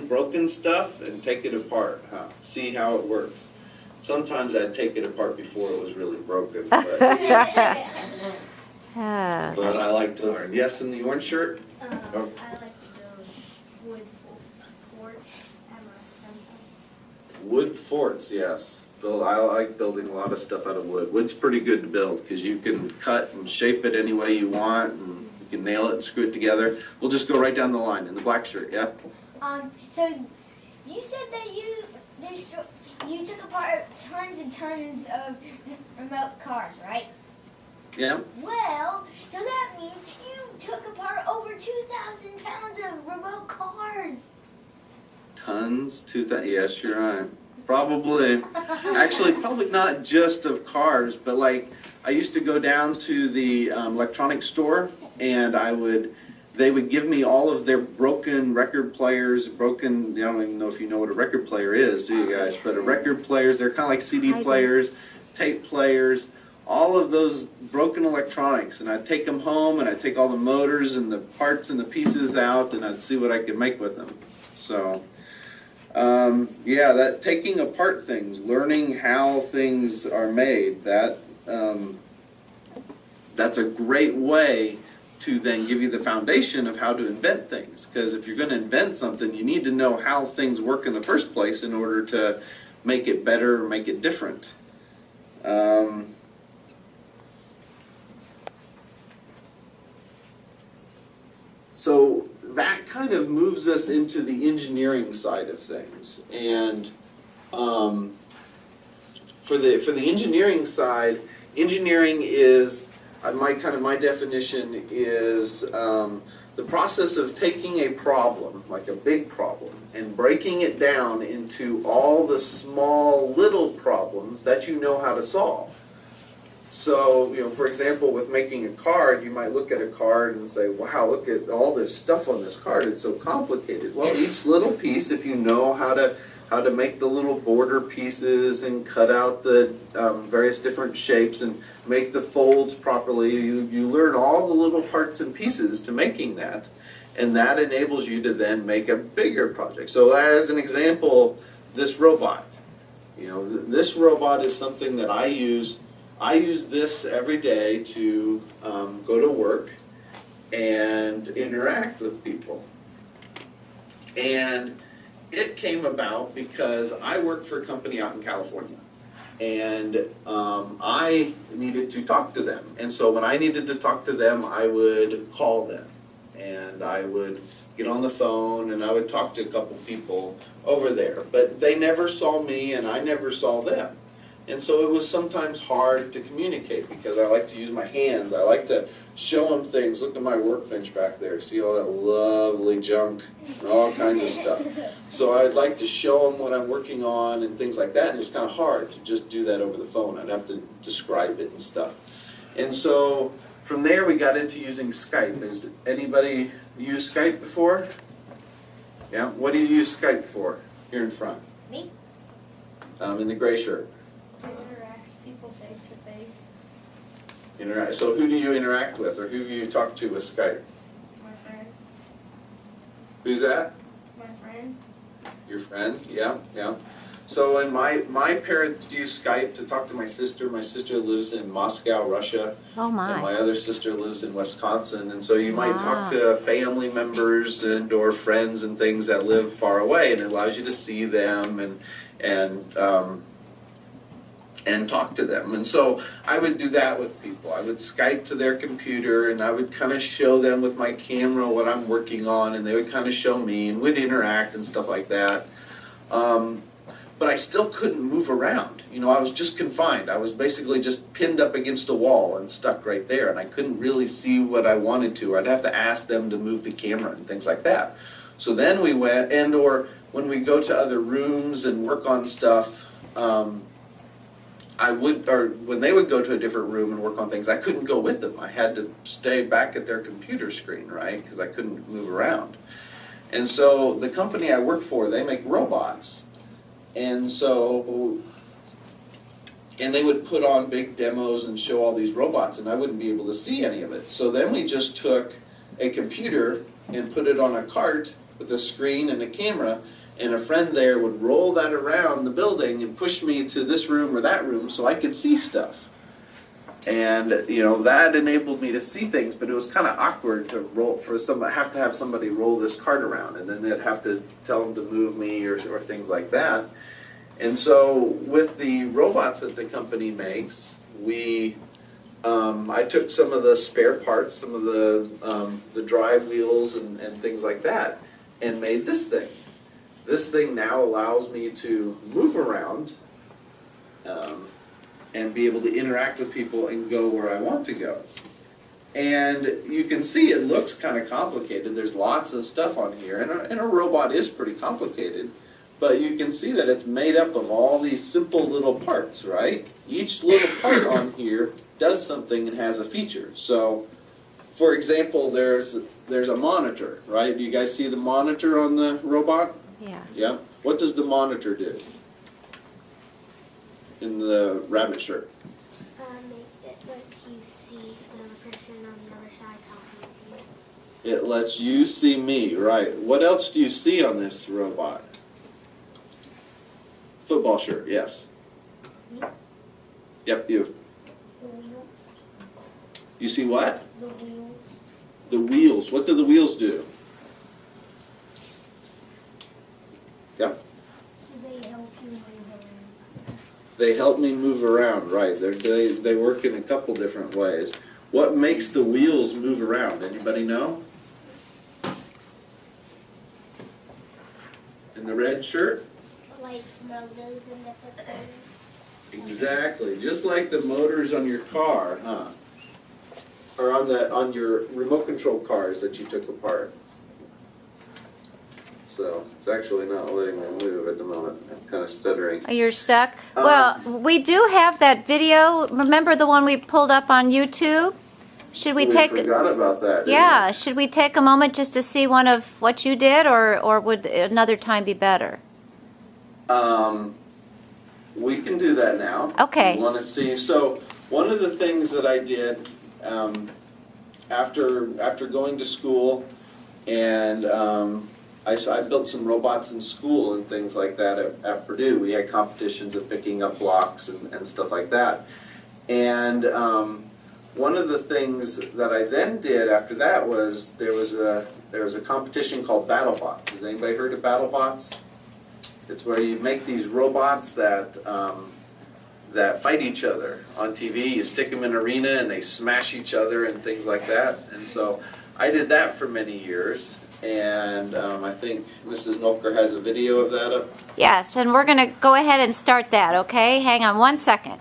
broken stuff and take it apart, see how it works. Sometimes I'd take it apart before it was really broken, but I like to learn. Yes, in the orange shirt? I like to build wood forts at my friend's house. Wood forts, yes. I like building a lot of stuff out of wood. Wood's pretty good to build because you can cut and shape it any way you want, and you can nail it and screw it together. We'll just go right down the line in the black shirt, yeah? So you said that you took apart tons and tons of remote cars, right? Yeah. Well, so that means you took apart over 2,000 pounds of remote cars. Tons? 2,000? Yes, you're right. Probably. Actually, probably not just of cars, but like I used to go down to the electronics store, and they would give me all of their broken record players, I don't even know if you know what a record player is, do you guys? But a record players, they're kind of like CD players, tape players, all of those broken electronics. And I'd take them home, and I'd take all the motors and the parts and the pieces out, and I'd see what I could make with them. So, yeah, that taking apart things, learning how things are made, that's a great way to then give you the foundation of how to invent things. Because if you're going to invent something, you need to know how things work in the first place in order to make it better, make it different. So that kind of moves us into the engineering side of things. And for the engineering side, engineering is my definition is the process of taking a problem, like a big problem, and breaking it down into all the small little problems that you know how to solve. So, for example, with making a card, you might look at a card and say, wow, look at all this stuff on this card, it's so complicated. Well, each little piece, if you know how to make the little border pieces and cut out the various different shapes and make the folds properly, you learn all the little parts and pieces to making that, and that enables you to then make a bigger project. So as an example, this robot, this robot is something that I use this every day to go to work and interact with people. And it came about because I work for a company out in California, and I needed to talk to them. And so when I needed to talk to them, I would call them, and I would get on the phone, and I would talk to a couple people over there. But they never saw me, and I never saw them. And so it was sometimes hard to communicate because I like to use my hands. I like to show them things. Look at my workbench back there. See all that lovely junk and all kinds of stuff. So I'd like to show them what I'm working on and things like that. And it was kind of hard to just do that over the phone. I'd have to describe it and stuff. And so from there we got into using Skype. Has anybody used Skype before? Yeah? What do you use Skype for here in front? Me? In the gray shirt. To interact with people face to face. So who do you interact with, or who do you talk to with Skype? My friend. Who's that? My friend. Your friend? Yeah, yeah. So and my parents use Skype to talk to my sister. My sister lives in Moscow, Russia. Oh my. And my other sister lives in Wisconsin. And so you might talk to family members and or friends and things that live far away, and it allows you to see them and talk to them. And so I would do that with people. I would Skype to their computer, and I would kind of show them with my camera what I'm working on, and they would kind of show me, and we'd interact and stuff like that. But I still couldn't move around. I was just confined. I was basically just pinned up against a wall and stuck right there, and I couldn't really see what I wanted to. I'd have to ask them to move the camera and things like that. So then we went, or when we go to other rooms and work on stuff, when they would go to a different room and work on things, I couldn't go with them. I had to stay back at their computer screen, right? Because I couldn't move around. And so the company I work for, they make robots. And they would put on big demos and show all these robots, and I wouldn't be able to see any of it. So then we just took a computer and put it on a cart with a screen and a camera, and a friend there would roll that around the building and push me to this room or that room so I could see stuff. And that enabled me to see things, but it was kind of awkward to have to have somebody roll this cart around, and then they'd have to tell them to move me or things like that. And so with the robots that the company makes, I took some of the spare parts, some of the drive wheels and things like that, and made this thing. This thing now allows me to move around and be able to interact with people and go where I want to go. And you can see it looks kind of complicated. There's lots of stuff on here, and a robot is pretty complicated. But you can see that it's made up of all these simple little parts, right? Each little part on here does something and has a feature. So, for example, there's a monitor, right? Do you guys see the monitor on the robot? Yeah. Yeah. What does the monitor do in the rabbit shirt? It lets you see the person on the other side talking to you. It lets you see me, right? What else do you see on this robot? Football shirt, yes. Me? Yep, you. The wheels. You see what? The wheels. The wheels. What do the wheels do? Yep. They help you move around. They help me move around, right. They work in a couple different ways. What makes the wheels move around? Anybody know? In the red shirt? Like motors and different things. Exactly. Just like the motors on your car, huh? Or on your remote control cars that you took apart. So it's actually not letting me move at the moment. I'm kind of stuttering. You're stuck? Well, we do have that video. Remember the one we pulled up on YouTube? Should we take... forgot about that, didn't Yeah, we? should we take a moment just to see one of what you did, or would another time be better? We can do that now. Okay. You want to see? So one of the things that I did after going to school, and I built some robots in school and things like that at Purdue. We had competitions of picking up blocks and stuff like that. And one of the things that I then did after that was there was a competition called BattleBots. Has anybody heard of BattleBots? It's where you make these robots that fight each other on TV. You stick them in an arena and they smash each other and things like that. And so I did that for many years. And I think Mrs. Nolker has a video of that up. Yes, and we're going to go ahead and start that, okay? Hang on one second.